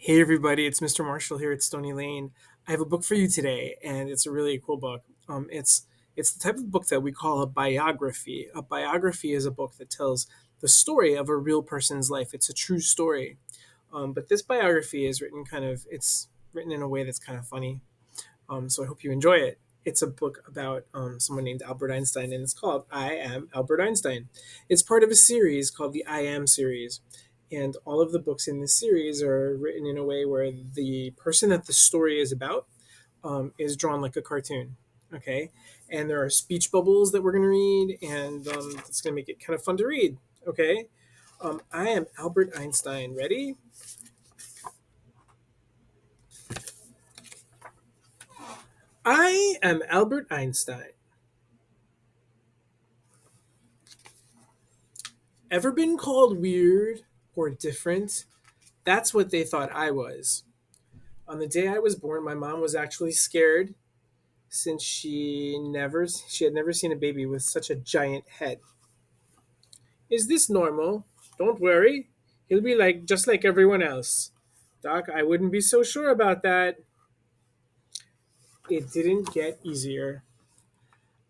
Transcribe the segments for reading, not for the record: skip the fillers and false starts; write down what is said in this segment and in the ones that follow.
Hey everybody, it's Mr. Marshall here at Stony Lane. I have a book for you today, and it's a really cool book. It's the type of book that we call a biography. A biography is a book that tells the story of a real person's life. It's a true story. But this biography is it's written in a way that's kind of funny. So I hope you enjoy it. It's a book about someone named Albert Einstein, and it's called I Am Albert Einstein. It's part of a series called the I Am series. And all of the books in this series are written in a way where the person that the story is about is drawn like a cartoon. Okay. And there are speech bubbles that we're going to read, and it's going to make it kind of fun to read. Okay. I am Albert Einstein. Ready? I am Albert Einstein. Ever been called weird or different? That's what they thought I was. On the day I was born, my mom was actually scared since she had never seen a baby with such a giant head. Is this normal? Don't worry. He'll be like just like everyone else. Doc, I wouldn't be so sure about that. It didn't get easier.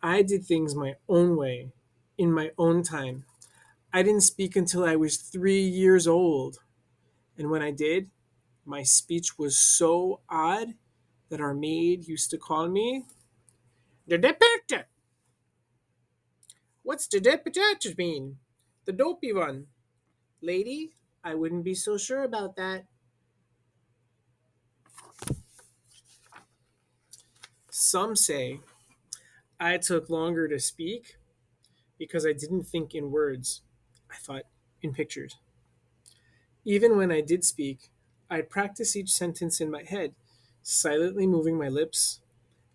I did things my own way, in my own time. I didn't speak until I was 3 years old. And when I did, my speech was so odd that our maid used to call me the deputy. What's the deputy mean? The dopey one. Lady, I wouldn't be so sure about that. Some say I took longer to speak because I didn't think in words. I thought in pictures. Even when I did speak, I'd practice each sentence in my head, silently moving my lips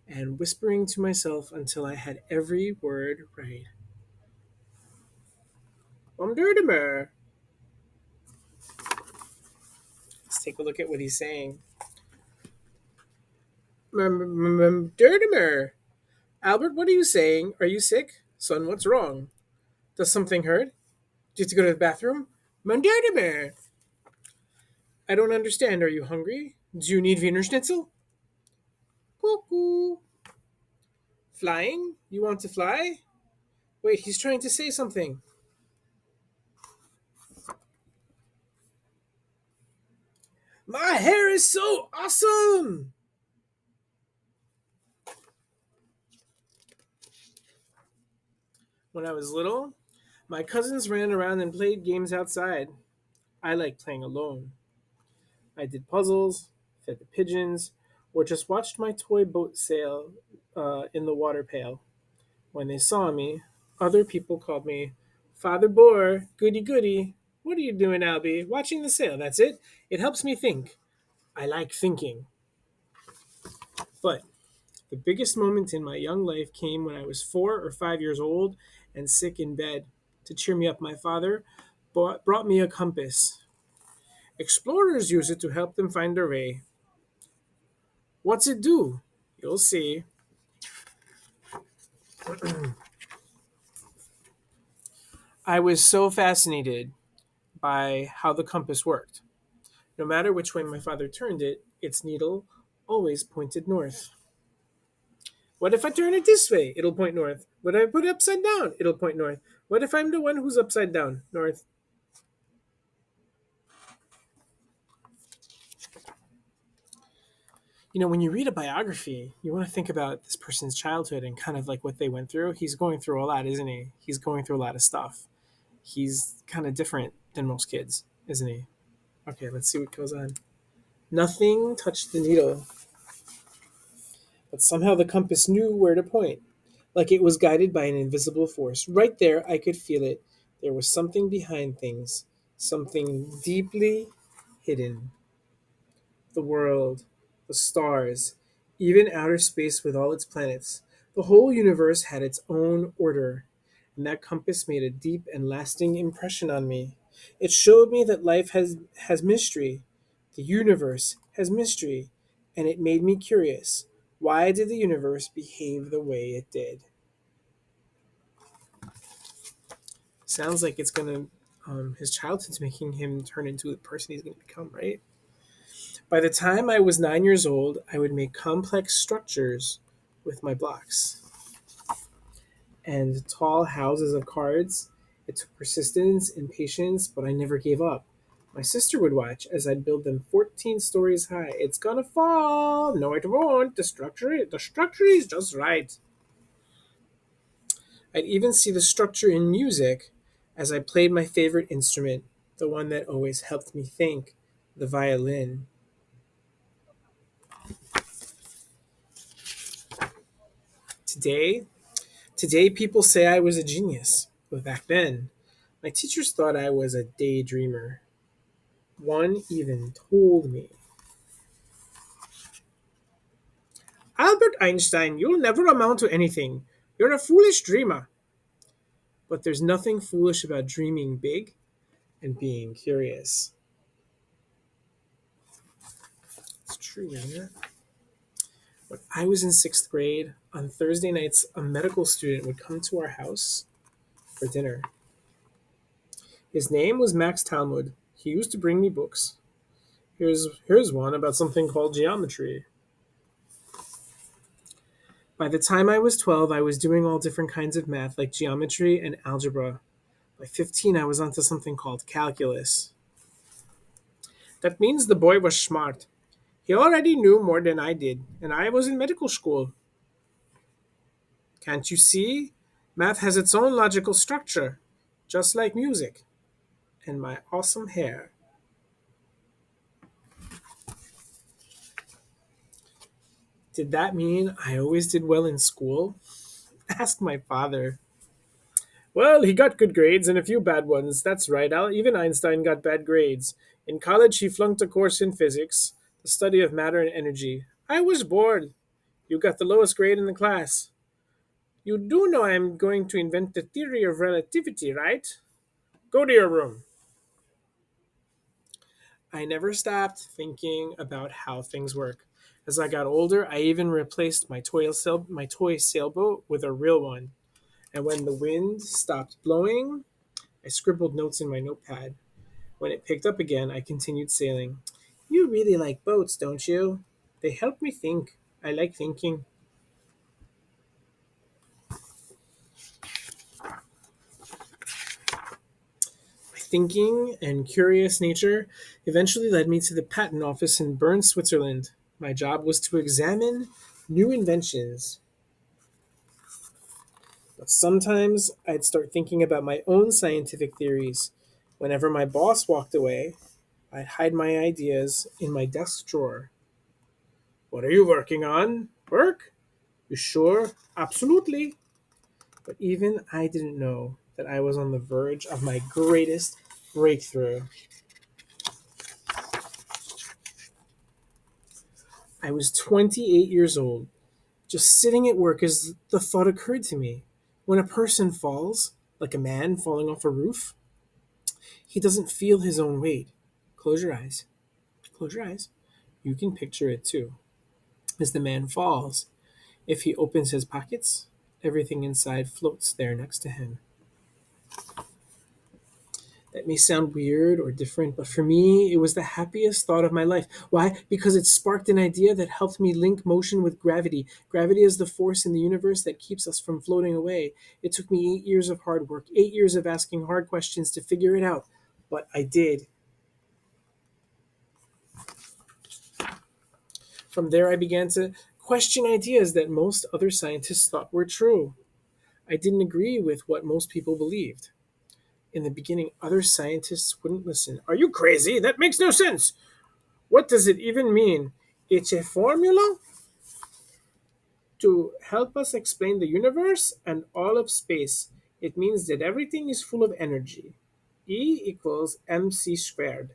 and whispering to myself until I had every word right. Umdirdimer. Let's take a look at what he's saying. Umdirdimer. Albert, what are you saying? Are you sick? Son, what's wrong? Does something hurt? Do you have to go to the bathroom? Umdirdimer. I don't understand. Are you hungry? Do you need Wiener Schnitzel? Cuckoo. Flying? You want to fly? Wait, he's trying to say something. My hair is so awesome! When I was little, my cousins ran around and played games outside. I liked playing alone. I did puzzles, fed the pigeons, or just watched my toy boat sail in the water pail. When they saw me, other people called me Father Boar, goody goody. What are you doing, Albie? Watching the sail, that's it. It helps me think. I like thinking. But the biggest moment in my young life came when I was 4 or 5 years old and sick in bed. To cheer me up, my father brought me a compass. Explorers use it to help them find their way. What's it do? You'll see. I was so fascinated by how the compass worked. No matter which way my father turned it, its needle always pointed north. What if I turn it this way? It'll point north. What if I put it upside down? It'll point north. What if I'm the one who's upside down? North. When you read a biography, you want to think about this person's childhood and kind of like what they went through. He's going through a lot, isn't he? He's going through a lot of stuff. He's kind of different than most kids, isn't he? Okay, let's see what goes on. Nothing touched the needle, but somehow the compass knew where to point, like it was guided by an invisible force. Right there, I could feel it. There was something behind things, something deeply hidden. The world, the stars, even outer space with all its planets. The whole universe had its own order, and that compass made a deep and lasting impression on me. It showed me that life has mystery. The universe has mystery, and it made me curious. Why did the universe behave the way it did? Sounds like it's gonna his childhood's making him turn into the person he's gonna become, right? By the time I was 9 years old, I would make complex structures with my blocks and tall houses of cards. It took persistence and patience, but I never gave up. My sister would watch as I'd build them 14 stories high. It's gonna fall. No, it won't. The structure is just right. I'd even see the structure in music as I played my favorite instrument, the one that always helped me think, the violin. Today, today people say I was a genius, but back then, my teachers thought I was a daydreamer. One even told me, Albert Einstein, you'll never amount to anything. You're a foolish dreamer. But there's nothing foolish about dreaming big and being curious. It's true, isn't it? When I was in sixth grade, on Thursday nights, a medical student would come to our house for dinner. His name was Max Talmud. He used to bring me books. Here's one about something called geometry. By the time I was 12, I was doing all different kinds of math like geometry and algebra. By 15, I was onto something called calculus. That means the boy was smart. He already knew more than I did, and I was in medical school. Can't you see? Math has its own logical structure, just like music. And my awesome hair. Did that mean I always did well in school? Ask my father. Well, he got good grades and a few bad ones. That's right. Even Einstein got bad grades. In college, he flunked a course in physics, the study of matter and energy. I was bored. You got the lowest grade in the class. You do know I'm going to invent the theory of relativity, right? Go to your room. I never stopped thinking about how things work. As I got older, I even replaced my toy sailboat with a real one. And when the wind stopped blowing, I scribbled notes in my notepad. When it picked up again, I continued sailing. You really like boats, don't you? They help me think. I like thinking. My thinking and curious nature eventually led me to the patent office in Bern, Switzerland. My job was to examine new inventions. But sometimes I'd start thinking about my own scientific theories. Whenever my boss walked away, I'd hide my ideas in my desk drawer. What are you working on? Work? You sure? Absolutely. But even I didn't know that I was on the verge of my greatest breakthrough. I was 28 years old, just sitting at work as the thought occurred to me. When a person falls, like a man falling off a roof, he doesn't feel his own weight. Close your eyes. Close your eyes. You can picture it too. As the man falls, if he opens his pockets, everything inside floats there next to him. That may sound weird or different, but for me, it was the happiest thought of my life. Why? Because it sparked an idea that helped me link motion with gravity. Gravity is the force in the universe that keeps us from floating away. It took me 8 years of hard work, 8 years of asking hard questions to figure it out, but I did. From there, I began to question ideas that most other scientists thought were true. I didn't agree with what most people believed. In the beginning, other scientists wouldn't listen. Are you crazy? That makes no sense. What does it even mean? It's a formula to help us explain the universe and all of space. It means that everything is full of energy. E equals mc squared.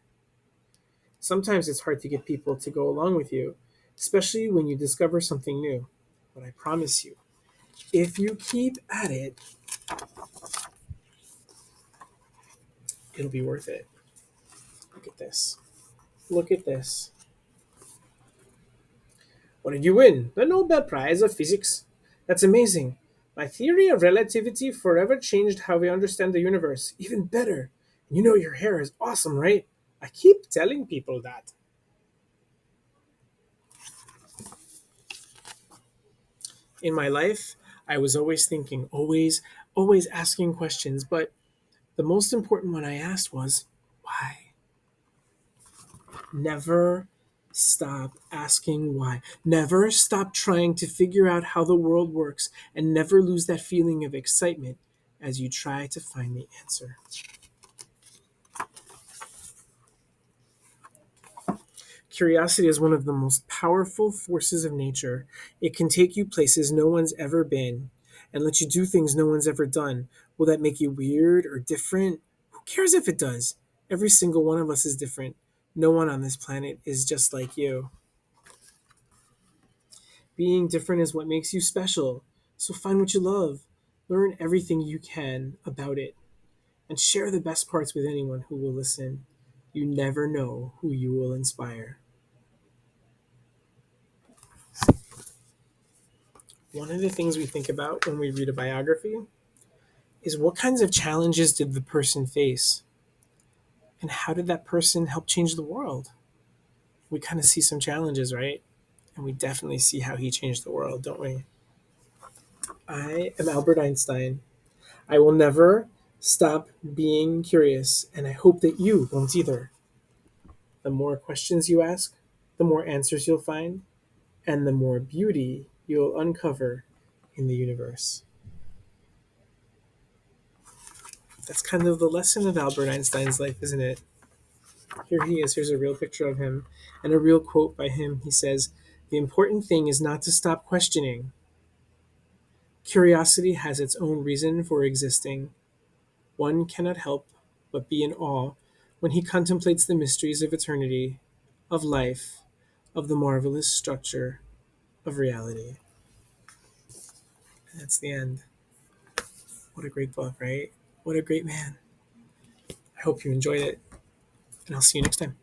Sometimes it's hard to get people to go along with you, especially when you discover something new. But I promise you, if you keep at it, it'll be worth it. Look at this. Look at this. What did you win? The Nobel Prize of Physics. That's amazing. My theory of relativity forever changed how we understand the universe. Even better. You know your hair is awesome, right? I keep telling people that. In my life, I was always thinking, always asking questions, but the most important one I asked was, why? Never stop asking why. Never stop trying to figure out how the world works, and never lose that feeling of excitement as you try to find the answer. Curiosity is one of the most powerful forces of nature. It can take you places no one's ever been and let you do things no one's ever done. Will that make you weird or different? Who cares if it does? Every single one of us is different. No one on this planet is just like you. Being different is what makes you special. So find what you love, learn everything you can about it, and share the best parts with anyone who will listen. You never know who you will inspire. One of the things we think about when we read a biography is what kinds of challenges did the person face? And how did that person help change the world? We kind of see some challenges, right? And we definitely see how he changed the world, don't we? I am Albert Einstein. I will never stop being curious, and I hope that you won't either. The more questions you ask, the more answers you'll find, and the more beauty you'll uncover in the universe. That's kind of the lesson of Albert Einstein's life, isn't it? Here he is. Here's a real picture of him and a real quote by him. He says, "The important thing is not to stop questioning. Curiosity has its own reason for existing. One cannot help but be in awe when he contemplates the mysteries of eternity, of life, of the marvelous structure of reality." And that's the end. What a great book, right? What a great man. I hope you enjoyed it, and I'll see you next time.